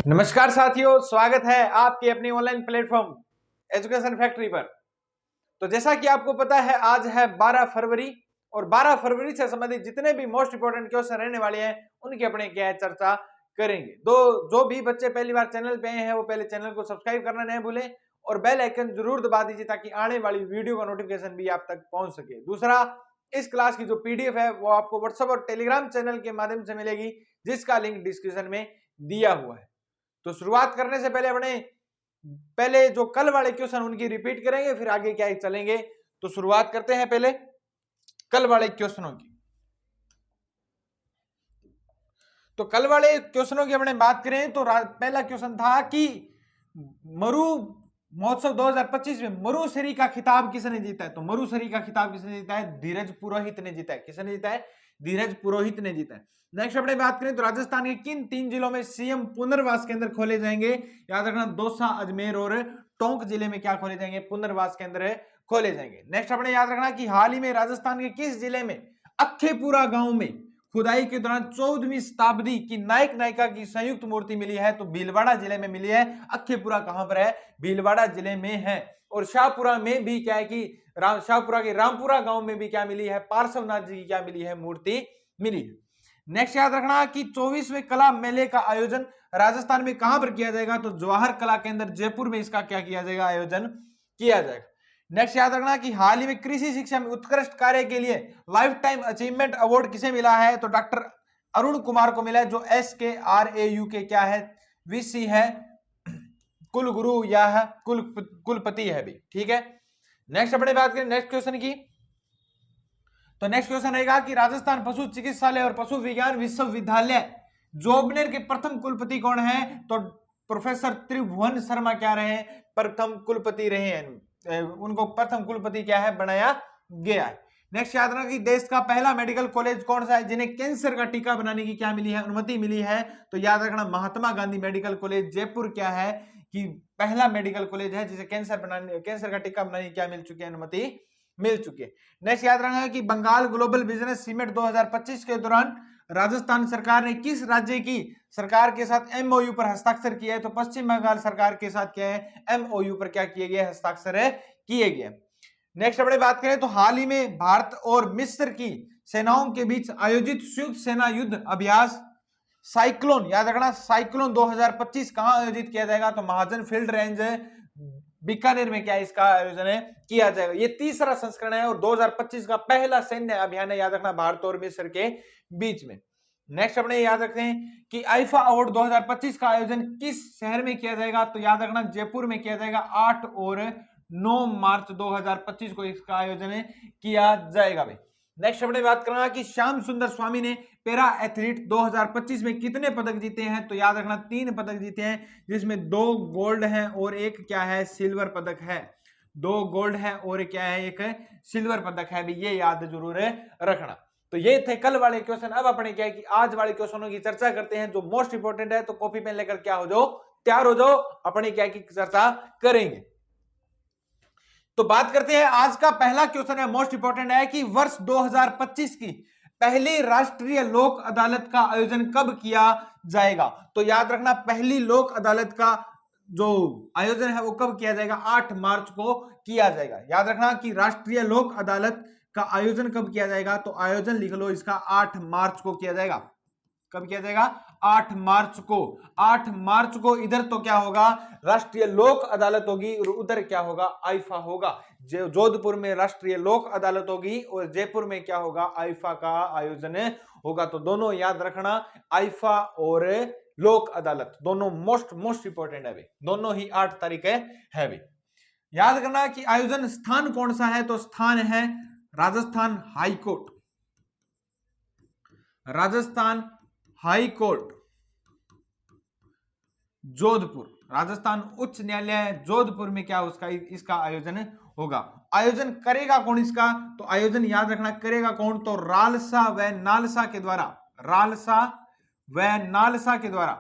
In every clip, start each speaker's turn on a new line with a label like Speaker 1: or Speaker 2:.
Speaker 1: नमस्कार साथियों, स्वागत है आपके अपनी ऑनलाइन प्लेटफॉर्म एजुकेशन फैक्ट्री पर। तो जैसा कि आपको पता है, आज है 12 फरवरी और 12 फरवरी से संबंधित जितने भी मोस्ट इंपोर्टेंट क्वेश्चन रहने वाले हैं उनकी अपने क्या है चर्चा करेंगे। जो भी बच्चे पहली बार चैनल पे आए हैं वो पहले चैनल को सब्सक्राइब करना नहीं भूलें और बेल आइकन जरूर दबा दीजिए ताकि आने वाली वीडियो का नोटिफिकेशन भी आप तक पहुंच सके। दूसरा, इस क्लास की जो पीडीएफ है वो आपको व्हाट्सएप और टेलीग्राम चैनल के माध्यम से मिलेगी, जिसका लिंक डिस्क्रिप्शन में दिया हुआ है। तो शुरुआत करने से पहले जो कल वाले क्वेश्चन उनकी रिपीट करेंगे, फिर आगे क्या चलेंगे। तो शुरुआत करते हैं पहले कल वाले क्वेश्चनों की। तो कल वाले क्वेश्चनों की हमने बात करें तो पहला क्वेश्चन था कि मरु महोत्सव 2025 में मरुसरी का खिताब किसने जीता है। तो मरुसरी का खिताब किसने जीता है? धीरज पुरोहित ने जीता है। किसने जीता है? धीरज पुरोहित ने जीता है। नेक्स्ट अपने बात करें तो राजस्थान के किन 3 जिलों में सीएम पुनर्वास केंद्र खोले जाएंगे? याद रखना, दौसा, अजमेर और टोंक जिले में क्या खोले जाएंगे? पुनर्वास केंद्र खोले जाएंगे। नेक्स्ट अपने याद रखना कि हाल ही में राजस्थान के किस जिले में अक्खेपुरा गांव में खुदाई के दौरान 14वीं शताब्दी की नायक नायिका की संयुक्त मूर्ति मिली है? तो भीलवाड़ा जिले में मिली है। अक्खेपुरा कहां पर है? भीलवाड़ा जिले में है। और शाहपुरा में भी क्या है कि शाहपुरा के रामपुरा गांव में भी क्या मिली है? पार्श्वनाथ जी की क्या मिली है? मूर्ति मिली है। नेक्स्ट याद रखना कि 24वें कला मेले का आयोजन राजस्थान में कहां पर किया जाएगा? तो जवाहर कला केंद्र जयपुर में इसका क्या किया जाएगा? आयोजन किया जाएगा। नेक्स्ट याद रखना कि हाल ही में कृषि शिक्षा में उत्कृष्ट कार्य के लिए लाइफ टाइम अचीवमेंट अवार्ड किसे मिला है? तो डॉक्टर अरुण कुमार को मिला है, जो SKRAU के क्या है? VC है, कुल गुरु या है कुलपति है भी। ठीक है। नेक्स्ट अपने बात करें नेक्स्ट क्वेश्चन की। तो नेक्स्ट क्वेश्चन रहेगा कि राजस्थान पशु चिकित्सालय और पशु विज्ञान विश्वविद्यालय जोबनेर के प्रथम कुलपति कौन है? तो प्रोफेसर त्रिभुवन शर्मा क्या रहे? प्रथम कुलपति रहे हैं। उनको प्रथम कुलपति क्या है? बनाया गया है। नेक्स्ट याद रखना कि देश का पहला मेडिकल कॉलेज कौन सा है जिन्हें कैंसर का टीका बनाने की क्या मिली है? अनुमति मिली है। तो याद रखना, महात्मा गांधी मेडिकल कॉलेज जयपुर क्या है कि पहला मेडिकल कॉलेज है जिसे कैंसर का टीका बनाने की क्या मिल चुकी है? अनुमति मिल चुकी है। नेक्स्ट याद रखना कि बंगाल ग्लोबल बिजनेस समिट 2025 के दौरान राजस्थान सरकार ने किस राज्य की सरकार के साथ MOU पर हस्ताक्षर किया है? तो पश्चिम बंगाल सरकार के साथ क्या है? MOU पर क्या किए गए? हस्ताक्षर किए गए। नेक्स्ट अपने बात करें तो हाल ही में भारत और मिस्र की सेनाओं के बीच आयोजित संयुक्त सेना युद्ध अभ्यास साइक्लोन, याद रखना, साइक्लोन 2025 कहां आयोजित किया जाएगा? तो महाजन फील्ड रेंज बीकानेर में क्या इसका आयोजन किया जाएगा। ये तीसरा संस्करण है और 2025 का पहला सैन्य अभियान है, याद रखना, भारत और मिस्र के बीच में। नेक्स्ट अपने याद रखते हैं कि आईफा अवार्ड 2025 का आयोजन किस शहर में किया जाएगा? तो याद रखना, जयपुर में किया जाएगा। 8 और 9 मार्च 2025 को इसका आयोजन किया जाएगा भाई। नेक्स्ट अपने बात करना कि श्याम सुंदर स्वामी ने पैरा एथलीट 2025 में कितने पदक जीते हैं? तो याद रखना, 3 पदक जीते हैं, जिसमें 2 गोल्ड है और एक क्या है? सिल्वर पदक है। 2 गोल्ड है और क्या है? एक सिल्वर पदक है भी। ये याद जरूर रखना। तो ये थे कल वाले क्वेश्चन। अब अपने क्या है कि आज वाले क्वेश्चनों की चर्चा करते हैं जो मोस्ट इंपोर्टेंट है। तो कॉपी पेन लेकर क्या हो जाओ, तैयार हो जाओ, अपने क्या की चर्चा करेंगे। तो बात करते हैं, आज का पहला क्वेश्चन है, मोस्ट इंपोर्टेंट है कि वर्ष 2025 की पहली राष्ट्रीय लोक अदालत का आयोजन कब किया जाएगा? तो याद रखना, पहली लोक अदालत का जो आयोजन है वो कब किया जाएगा? 8 मार्च को किया जाएगा। याद रखना कि राष्ट्रीय लोक अदालत का आयोजन कब किया जाएगा? तो आयोजन लिख लो इसका, 8 मार्च को किया जाएगा। कब किया जाएगा? 8 मार्च को। 8 मार्च को इधर तो क्या होगा? राष्ट्रीय लोक अदालत होगी और उधर क्या होगा? आईफा होगा। जोधपुर में राष्ट्रीय लोक अदालत होगी और जयपुर में क्या होगा? आईफा का आयोजन होगा। तो दोनों याद रखना, आईफा और लोक अदालत दोनों मोस्ट इंपोर्टेंट है भाई। दोनों ही 8 तारीख है भाई। याद करना कि आयोजन स्थान कौन सा है? तो स्थान है Rajasthan high court. Rajasthan high court Jodhpur, Rajasthan उच्च न्यायालय जोधपुर में क्या उसका इसका आयोजन होगा। आयोजन करेगा कौन इसका? तो आयोजन याद रखना, करेगा कौन? तो रालसा व नालसा के द्वारा। रालसा व नालसा के द्वारा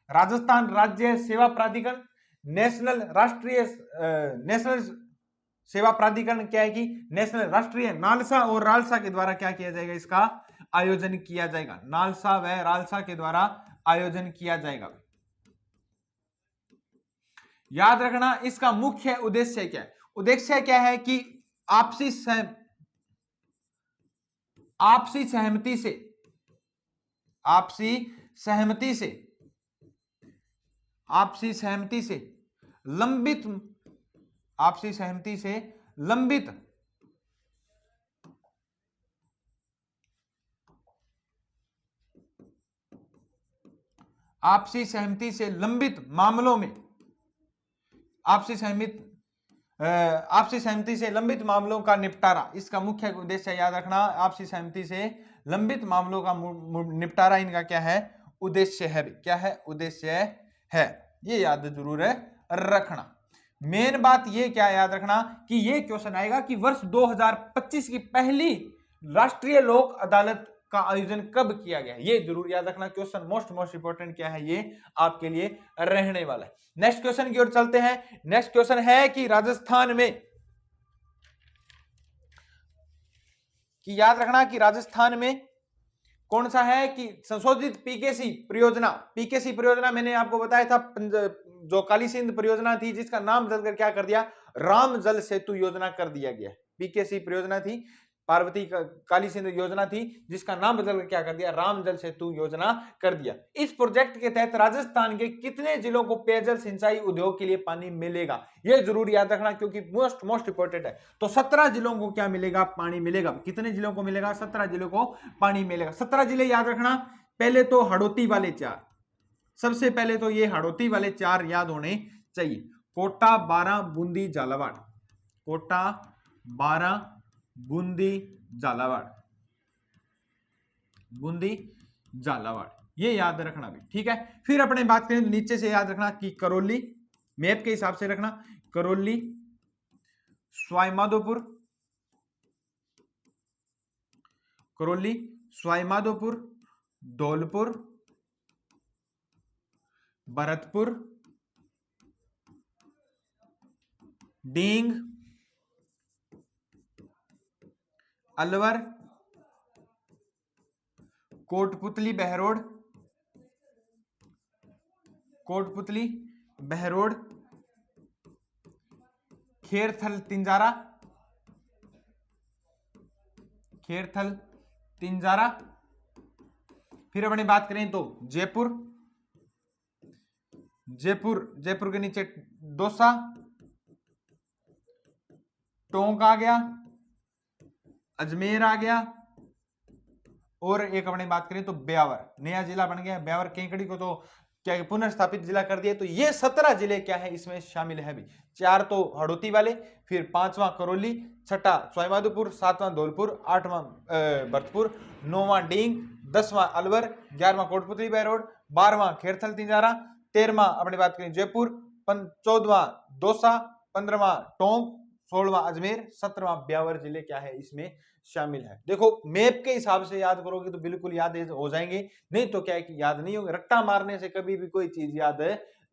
Speaker 1: राजस्थान राज्य सेवा प्राधिकरण, नेशनल सेवा प्राधिकरण क्या है कि नेशनल राष्ट्रीय नालसा और रालसा के द्वारा क्या किया जाएगा? इसका आयोजन किया जाएगा। नालसा व रालसा के द्वारा आयोजन किया जाएगा। याद रखना इसका मुख्य उद्देश्य क्या है। उद्देश्य क्या है कि आपसी सहमति से आपसी सहमति से आपसी सहमति से लंबित आपसी सहमति से लंबित आपसी सहमति से लंबित मामलों में आपसी सहमति से लंबित मामलों का निपटारा, इसका मुख्य उद्देश्य याद रखना। आपसी सहमति से लंबित मामलों का निपटारा इनका क्या है, उद्देश्य है। क्या है, उद्देश्य है। ये याद जरूर है रखना। मेन बात ये क्या याद रखना कि ये क्वेश्चन आएगा कि वर्ष 2025 की पहली राष्ट्रीय लोक अदालत का आयोजन कब किया गया, ये जरूर याद रखना। क्वेश्चन मोस्ट इंपोर्टेंट क्या है, ये आपके लिए रहने वाला है। नेक्स्ट क्वेश्चन की ओर चलते हैं। नेक्स्ट क्वेश्चन है कि राजस्थान में, कि याद रखना कि राजस्थान में कौन सा है कि संशोधित पीकेसी परियोजना मैंने आपको बताया था, जो काली सिंध परियोजना थी जिसका नाम बदलकर क्या कर दिया, राम जल सेतु योजना कर दिया गया। पीकेसी परियोजना थी, पार्वती काली सिंध योजना थी जिसका नाम बदलकर क्या कर दिया, राम जल सेतु योजना कर दिया। इस प्रोजेक्ट के तहत राजस्थान के कितने जिलों को पेयजल सिंचाई उद्योग के लिए पानी मिलेगा, यह जरूर याद रखना क्योंकि मोस्ट इंपोर्टेंट है। तो 17 जिलों को क्या मिलेगा, पानी मिलेगा। कितने जिलों को मिलेगा, 17 जिलों को पानी मिलेगा। 17 जिले याद रखना। पहले तो हड़ौती वाले 4, सबसे पहले तो ये हड़ौती वाले 4 याद होने चाहिए। कोटा, बारां, बूंदी, झालावाड़। कोटा, बारां, बूंदी, झालावाड़। बूंदी, झालावाड़, ये याद रखना भी, ठीक है। फिर अपने बात करें तो नीचे से याद रखना कि करौली, मैप के हिसाब से रखना, करौली, सवाईमाधोपुर, करौली, सवाईमाधोपुर, धौलपुर, भरतपुर, डींग, अलवर, कोटपुतली बहरोड, कोटपुतली बहरोड, खेरथल तिंजारा, खेरथल तिंजारा। फिर अपने बात करें तो जयपुर, जयपुर के नीचे दौसा, टोंक आ गया, अजमेर आ गया, और एक अपने बात करें तो ब्यावर, नया जिला बन गया ब्यावर। केकड़ी को तो क्या पुनर्स्थापित जिला कर दिया। तो ये 17 जिले क्या है इसमें शामिल है भी। 4 तो हड़ौती वाले, फिर 5वां करौली, 6वां सवाईमाधोपुर, 7वां धौलपुर, 8वां भरतपुर, 9वां डींग, 10वां अलवर, 11वां कोटपुतली बहरोड, 12वां खेरथल तिंजारा, 13वां अपनी बात करें जयपुर, 14वां दौसा, 15वां टोंक, 16वां अजमेर, 17वां ब्यावर जिले क्या है इसमें शामिल है। देखो मैप के हिसाब से याद करोगे तो बिल्कुल याद हो जाएंगे, नहीं तो क्या है कि याद नहीं होंगे। रट्टा मारने से कभी भी कोई चीज याद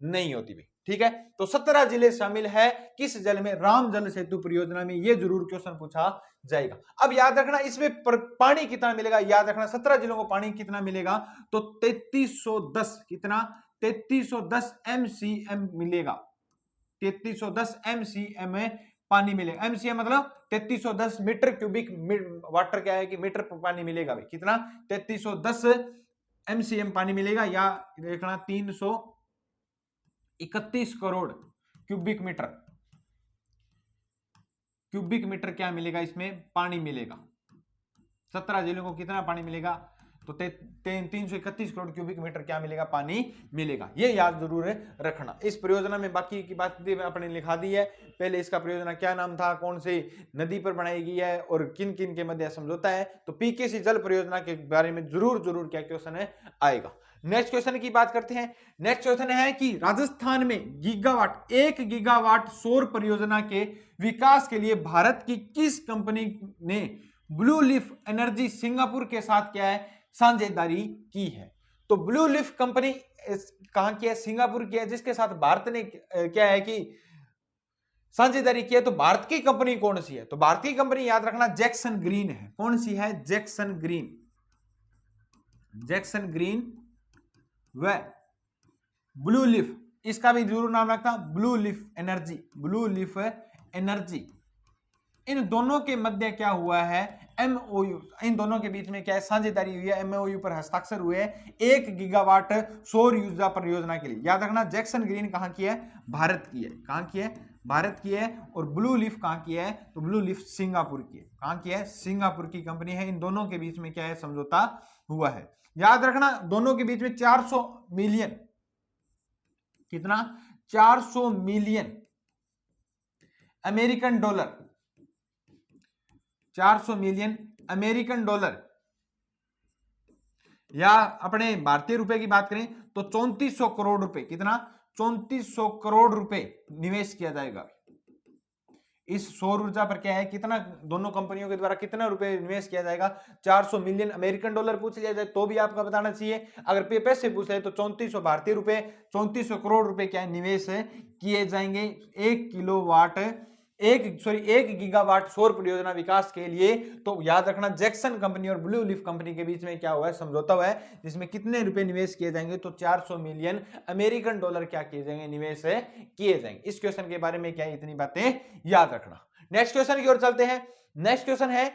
Speaker 1: नहीं होती भी, ठीक है। तो 17 जिले शामिल है किस जल में, राम जल सेतु परियोजना में। ये जरूर क्वेश्चन पूछा जाएगा। अब याद रखना इसमें पानी कितना मिलेगा, याद रखना 17 जिलों को पानी कितना मिलेगा, तो 3310, कितना, 3310 MCM मिलेगा। 3310 MCM में पानी मिलेगा। MCM मतलब 3310 मीटर क्यूबिक वाटर, क्या है कि मीटर पानी मिलेगा भाई। कितना, 3310 MCM पानी मिलेगा, या देखना 331 करोड़ क्यूबिक मीटर क्या मिलेगा इसमें, पानी मिलेगा। 17 जिलों को कितना पानी मिलेगा, तो 331 करोड़ क्यूबिक मीटर क्या मिलेगा, पानी मिलेगा। ये याद जरूर रखना। इस परियोजना में बाकी की बात अपने लिखा दी है। पहले इसका परियोजना क्या नाम था, कौन सी नदी पर बनाई गई है, और किन किन के मध्य समझौता है। तो पीकेसी जल परियोजना के बारे में जरूर क्या क्वेश्चन आएगा। नेक्स्ट क्वेश्चन की बात करते हैं। नेक्स्ट क्वेश्चन है कि राजस्थान में 1 गीगावाट सौर परियोजना के विकास के लिए भारत की किस कंपनी ने ब्लू लीफ एनर्जी सिंगापुर के साथ क्या है, साझेदारी की है। तो ब्लू लीफ कंपनी कहां की है, सिंगापुर की है, जिसके साथ भारत ने क्या है कि साझेदारी की है। तो भारत की कंपनी कौन सी है, तो भारत की कंपनी याद रखना जैक्सन ग्रीन है। कौन सी है, जैक्सन ग्रीन व ब्लू लीफ इसका भी जरूर नाम रखना, blue leaf energy, blue leaf energy. इन दोनों के मध्य क्या हुआ है, एमओयू, इन दोनों के बीच में क्या है, साझेदारी हुई है, एमओयू पर हस्ताक्षर हुए 1 गीगावाट सौर ऊर्जा परियोजना के लिए। याद रखना जैक्सन ग्रीन कहां की है, भारत की है, कहां की है, भारत की है। और ब्लू लीफ कहां की है, तो ब्लू लीफ सिंगापुर की है, कहां की है, सिंगापुर की कंपनी है। इन दोनों के बीच में क्या है, समझौता हुआ है। याद रखना दोनों के बीच में 400 मिलियन, कितना, 400 million American dollar, 400 million American dollar, या अपने भारतीय रुपए की बात करें तो 3400 करोड़ रुपए, कितना, 3400 करोड़ रुपए निवेश किया जाएगा इस सौर ऊर्जा पर। क्या है, कितना, दोनों कंपनियों के द्वारा कितना रुपए निवेश किया जाएगा, 400 मिलियन अमेरिकन डॉलर पूछ लिया जाए तो भी आपका बताना चाहिए। अगर पैसे पूछ ले तो 3400 भारतीय रुपए, 3400 करोड़ रुपए क्या है, निवेश किए जाएंगे 1 गीगावाट सौर परियोजना विकास के लिए। तो याद रखना जैक्सन कंपनी और ब्लू लीफ कंपनी के बीच में क्या हुआ है, समझौता हुआ है, जिसमें कितने रुपए निवेश किए जाएंगे, तो 400 मिलियन अमेरिकन डॉलर क्या किए जाएंगे, निवेश किए जाएंगे। इस क्वेश्चन के बारे में क्या है, इतनी बातें याद रखना। नेक्स्ट क्वेश्चन की ओर चलते हैं। नेक्स्ट क्वेश्चन है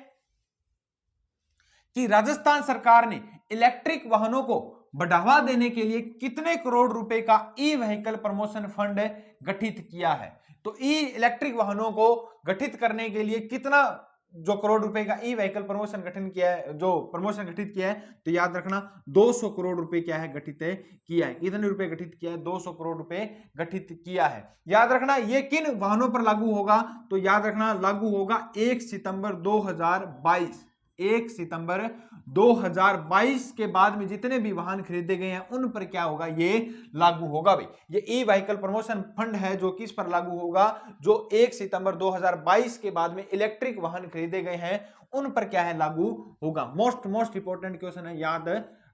Speaker 1: कि राजस्थान सरकार ने इलेक्ट्रिक वाहनों को बढ़ावा देने के लिए कितने करोड़ रुपए का ई व्हीकल प्रमोशन फंड गठित किया है। तो ई इलेक्ट्रिक वाहनों को गठित करने के लिए कितना जो करोड़ रुपए का ई व्हीकल प्रमोशन गठन किया है, जो प्रमोशन गठित किया है, तो याद रखना 200 करोड़ रुपए क्या है, गठित किया है। कितने रुपए गठित किया है, 200 करोड़ रुपए गठित किया है। याद रखना ये किन वाहनों पर लागू होगा, तो याद रखना लागू होगा 1 सितंबर 2022, 1 सितंबर 2022 के बाद में जितने भी वाहन खरीदे गए हैं उन पर क्या होगा, ये लागू होगा। भाई ये ई व्हीकल प्रमोशन फंड है जो किस पर लागू होगा, जो 1 सितंबर 2022 के बाद में इलेक्ट्रिक वाहन खरीदे गए हैं उन पर क्या है, लागू होगा। मोस्ट इंपॉर्टेंट क्वेश्चन है, याद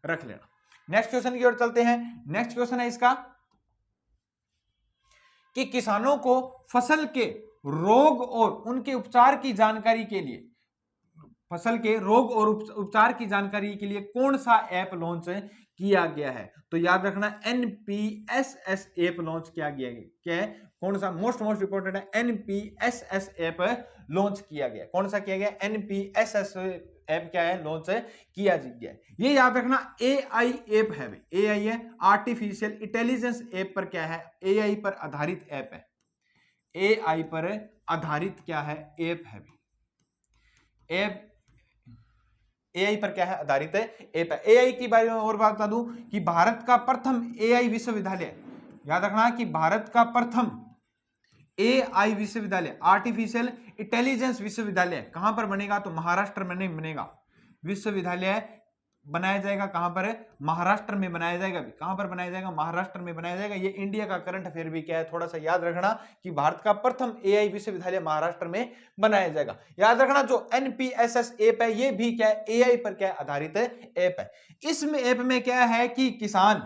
Speaker 1: रख लेना। नेक्स्ट क्वेश्चन की ओर चलते हैं। नेक्स्ट क्वेश्चन है इसका कि किसानों को फसल के रोग और उनके उपचार की जानकारी के लिए, फसल के रोग और उपचार की जानकारी के लिए कौन सा ऐप लॉन्च किया गया है, तो याद रखना एनपीएसएस ऐप लॉन्च किया गया है। क्या है, कौन सा, मोस्ट इंपॉर्टेंट है, एनपीएसएस ऐप लॉन्च किया गया। कौन सा किया गया, एनपीएसएस ऐप क्या है, लॉन्च किया गया है। ये याद रखना एआई ऐप है, एआई है, आर्टिफिशियल इंटेलिजेंस ऐप पर क्या है, एआई पर आधारित ऐप है, एआई पर आधारित क्या है, ऐप है। ऐप एआई पर क्या है, आधारित है, ऐप है। एआई के बारे में और बात बता दूं कि भारत का प्रथम एआई विश्वविद्यालय, याद रखना कि भारत का प्रथम एआई विश्वविद्यालय, आर्टिफिशियल इंटेलिजेंस विश्वविद्यालय कहां पर बनेगा, तो महाराष्ट्र में बनेगा। विश्वविद्यालय बनाया जाएगा कहां पर, महाराष्ट्र में बनाया जाएगा। कहां पर बनाया जाएगा, महाराष्ट्र में बनाया जाएगा। ये इंडिया का करंट अफेयर भी क्या है, थोड़ा सा याद रखना कि भारत का प्रथम एआई विश्वविद्यालय महाराष्ट्र में बनाया जाएगा। याद रखना जो एनपीएसएस ऐप है ये भी क्या है, एआई पर क्या है, आधारित ऐप है। इसमें ऐप में क्या है कि किसान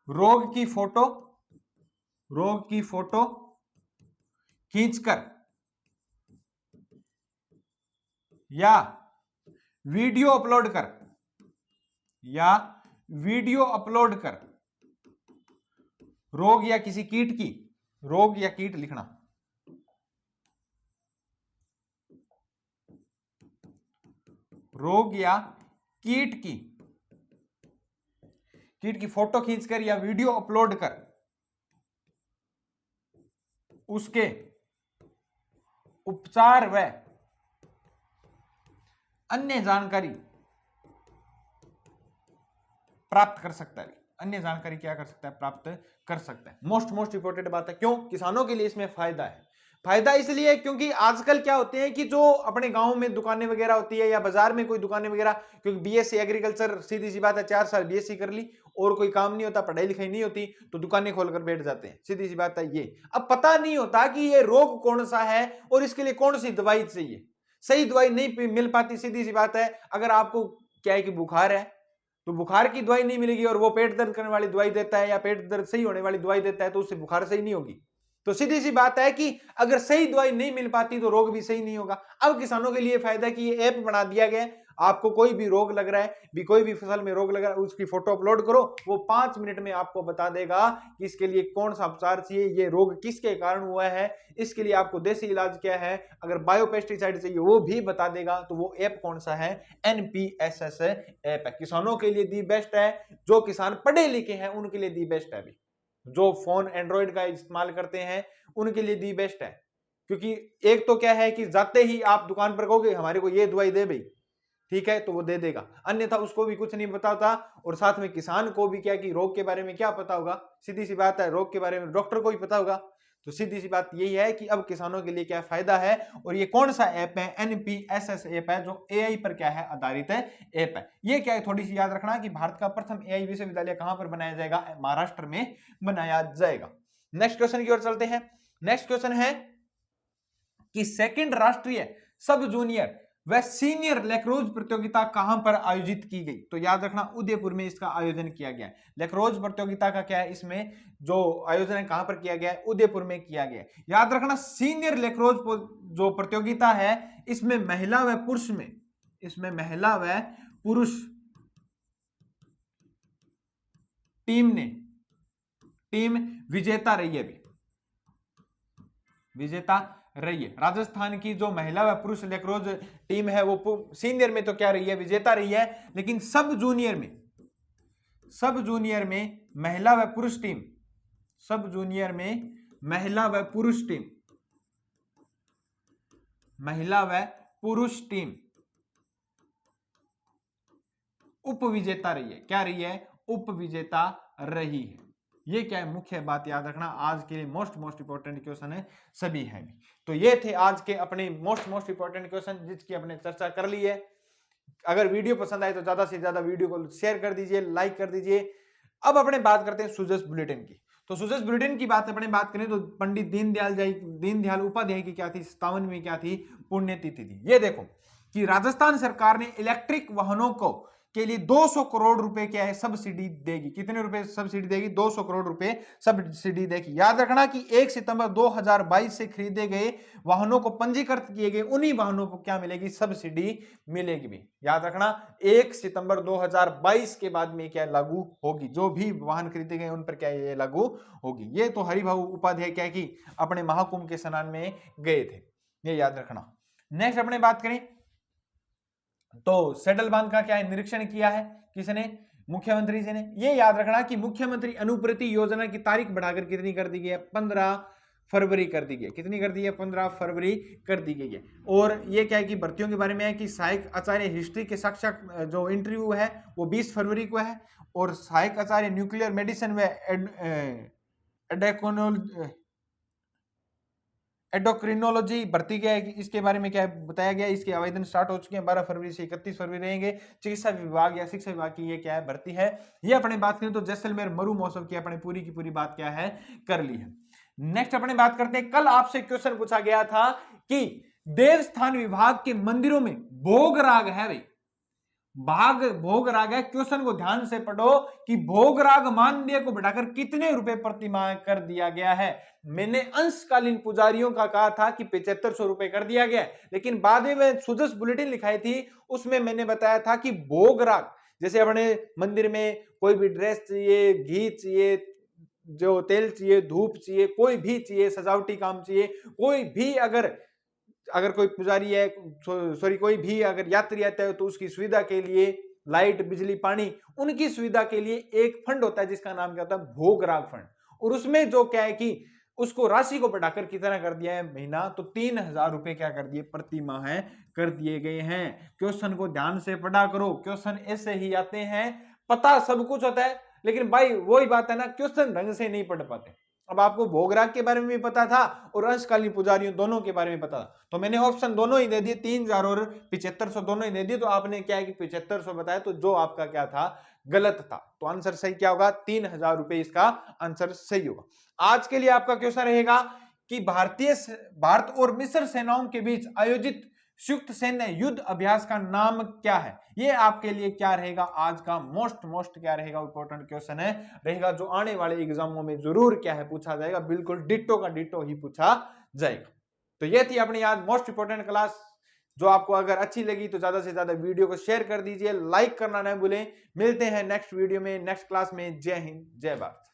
Speaker 1: रोग की फोटो खींचकर या वीडियो अपलोड कर रोग या किसी कीट की, रोग या कीट लिखना, रोग या कीट की फोटो खींचकर या वीडियो अपलोड कर उसके उपचार व अन्य जानकारी प्राप्त कर सकता है। अन्य जानकारी क्या कर सकता है, प्राप्त कर सकता है। मोस्ट इंपॉर्टेंट बात है। क्यों, किसानों के लिए इसमें फायदा है। फायदा इसलिए क्योंकि आजकल क्या होते हैं कि जो अपने गांव में दुकानें वगैरह होती है या बाजार में कोई दुकानें वगैरह, क्योंकि बीएससी एग्रीकल्चर, सीधी सी बात है 4 साल बीएससी कर ली और कोई काम नहीं होता, पढ़ाई लिखाई नहीं होती, तो दुकानें खोलकर बैठ जाते हैं, सीधी सी बात है ये। अब पता नहीं होता कि ये रोग कौन सा है और इसके लिए कौन सी दवाई चाहिए, सही दवाई नहीं मिल पाती। सीधी सी बात है, अगर आपको क्या है कि बुखार है तो बुखार की दवाई नहीं मिलेगी और वो पेट दर्द करने वाली दवाई देता है या पेट दर्द सही होने वाली दवाई देता है, तो उससे बुखार सही नहीं होगी। तो सीधी सी बात है कि अगर सही दवाई नहीं मिल पाती तो रोग भी सही नहीं होगा। अब किसानों के लिए फायदा कि ये ऐप बना दिया गया है, आपको कोई भी रोग लग रहा है, भी कोई भी फसल में रोग लग रहा है, उसकी फोटो अपलोड करो, वो 5 मिनट में आपको बता देगा कि इसके लिए कौन सा उपचार चाहिए, ये रोग किसके कारण हुआ है, इसके लिए आपको देसी इलाज क्या है, अगर बायोपेस्टिसाइड चाहिए वो भी बता देगा। तो वो ऐप कौन सा है, NPSS ऐप है। किसानों के लिए दी बेस्ट है, जो किसान पढ़े लिखे हैं उनके लिए दी बेस्ट है। अभी जो फोन एंड्रॉइड का इस्तेमाल करते हैं उनके लिए दी बेस्ट है, क्योंकि एक तो क्या है कि जाते ही आप दुकान पर कहोगे हमारे को ये दवाई दे भाई, ठीक है, तो वो दे देगा, अन्यथा उसको भी कुछ नहीं पता होता। और साथ में किसान को भी क्या कि रोग के बारे में क्या पता होगा, सीधी सी बात है, रोग के बारे में डॉक्टर को ही पता होगा। तो सीधी सी बात यही है कि अब किसानों के लिए क्या फायदा है, और ये कौन सा ऐप है, NPSS ऐप है, जो AI पर क्या है आधारित है ऐप है। ये क्या है, थोड़ी सी याद रखना कि भारत का प्रथम AI विश्वविद्यालय कहां पर बनाया जाएगा, महाराष्ट्र में बनाया जाएगा। नेक्स्ट क्वेश्चन की ओर चलते हैं। नेक्स्ट क्वेश्चन है कि सेकंड राष्ट्रीय सब जूनियर व सीनियर लैक्रोज प्रतियोगिता कहां पर आयोजित की गई, तो याद रखना उदयपुर में इसका आयोजन किया गया। लैक्रोज प्रतियोगिता का क्या है, इसमें जो आयोजन है कहां पर किया गया है, उदयपुर में किया गया। याद रखना सीनियर लैक्रोज जो प्रतियोगिता है इसमें महिला व पुरुष में, इसमें महिला व पुरुष टीम विजेता रही है, विजेता रही है। राजस्थान की जो महिला व पुरुष लैक्रोज टीम है वो सीनियर में तो क्या रही है, विजेता रही है, लेकिन सब जूनियर में महिला व पुरुष टीम, सब जूनियर में महिला व पुरुष टीम, महिला व पुरुष टीम उपविजेता रही है। क्या रही है, उपविजेता रही है। ये क्या है, मुख्य बात याद रखना, आज के लिए मोस्ट इंपॉर्टेंट क्वेश्चन है सभी है। तो ये थे आज के अपने मोस्ट इंपॉर्टेंट क्वेश्चन जिसकी अपने चर्चा कर ली है। अगर वीडियो पसंद आए तो ज्यादा से ज्यादा वीडियो को शेयर कर दीजिए, लाइक कर दीजिए। अब अपने बात करते हैं सुजस बुलेटिन की। तो सुजस बुलेटिन की अपने बात करें तो पंडित दीनदयाल उपाध्याय की क्या थी, 57वीं क्या थी, पुण्यतिथि थी। ये देखो कि राजस्थान सरकार ने इलेक्ट्रिक वाहनों को के लिए 200 करोड़ रुपए क्या है सब्सिडी देगी। कितने रुपए सब्सिडी देगी, 200 करोड़ रुपए सब्सिडी देगी। याद रखना कि 1 सितंबर 2022 से खरीदे गए वाहनों को पंजीकृत किए गए उन्हीं वाहनों को क्या मिलेगी, सब्सिडी मिलेगी भी। याद रखना 1 सितंबर 2022 के बाद में क्या लागू होगी, जो भी वाहन खरीदे गए उन पर क्या ये लागू होगी। ये तो हरिभाऊ उपाध्याय क्या की अपने महाकुंभ के स्नान में गए थे, ये याद रखना। नेक्स्ट अपने बात करें तो सेडल बांध का क्या है, निरीक्षण किया है किसने, मुख्यमंत्री जी ने। ये याद रखना कि मुख्यमंत्री अनुप्रति योजना की तारीख बढ़ाकर कितनी कर दी गई है, 15 फरवरी कर दी गई। कितनी कर दी है, 15 फरवरी कर दी गई है। और ये क्या है कि भर्तियों के बारे में है कि सहायक आचार्य हिस्ट्री के साक्षात जो इंटरव्यू है वो 20 फरवरी को है, और सहायक आचार्य न्यूक्लियर मेडिसिन व एंडोक्रिनोलॉजी भर्ती क्या है, इसके बारे में क्या बताया गया, इसके आवेदन स्टार्ट हो चुके हैं, 12 फरवरी से 31 फरवरी रहेंगे। चिकित्सा विभाग या शिक्षा विभाग की ये क्या है, भर्ती है। ये अपने बात करें तो जैसलमेर मरु महोत्सव की अपने पूरी की पूरी बात क्या है, कर ली है। नेक्स्ट अपने बात करते हैं, कल आपसे क्वेश्चन पूछा गया था कि देवस्थान विभाग के मंदिरों में भोग राग है भाई, भोग राग है। क्वेश्चन को ध्यान से पढ़ो कि भोग राग मानदेय को बढ़ाकर कितने रुपए प्रति माह कर दिया गया है। मैंने अंशकालीन पुजारियों का कहा था कि 7500 रुपए कर दिया गया, लेकिन बाद में सुजस बुलेटिन लिखाई थी उसमें मैंने बताया था कि भोग राग, जैसे अपने मंदिर में कोई भी ड्रेस चाहिए, घी चाहिए, जो तेल चाहिए, धूप चाहिए, कोई भी चाहिए, सजावटी काम चाहिए, कोई भी अगर कोई पुजारी है, सॉरी कोई भी अगर यात्री आता है तो उसकी सुविधा के लिए लाइट, बिजली, पानी, उनकी सुविधा के लिए एक फंड होता है जिसका नाम क्या होता है, भोग राग फंड। और उसमें जो क्या है कि उसको राशि को बढ़ाकर कितना कर दिया है महीना, तो 3000 रुपए क्या कर दिए प्रति माह है कर दिए गए हैं। क्वेश्चन को ध्यान से पढ़ा करो, क्वेश्चन ऐसे ही आते हैं, पता सब कुछ होता है लेकिन भाई वही बात है ना, क्वेश्चन ढंग से नहीं पढ़ पाते। अब आपको भोगराग के बारे में भी पता था और अंशकालीन पुजारियों दोनों के बारे में पता था, तो मैंने ऑप्शन दोनों ही दे दिए, 3000 और 7500 दोनों ही दे दिए। तो आपने क्या है कि 7500 बताया, तो जो आपका क्या था, गलत था। तो आंसर सही क्या होगा, 3000 रुपए इसका आंसर सही होगा। आज के लिए आपका क्वेश्चन रहेगा कि भारत और मिस्र सेनाओं के बीच आयोजित संयुक्त सैन्य युद्ध अभ्यास का नाम क्या है। ये आपके लिए क्या रहेगा, आज का मोस्ट क्या रहेगा, इंपॉर्टेंट क्वेश्चन है रहेगा, जो आने वाले एग्जामों में जरूर क्या है पूछा जाएगा, बिल्कुल डिट्टो का डिट्टो ही पूछा जाएगा। तो ये थी अपनी आज मोस्ट इंपॉर्टेंट क्लास, जो आपको अगर अच्छी लगी तो ज्यादा से ज्यादा वीडियो को शेयर कर दीजिए, लाइक करना ना भूलें। मिलते हैं नेक्स्ट वीडियो में, नेक्स्ट क्लास में। जय हिंद, जय भारत।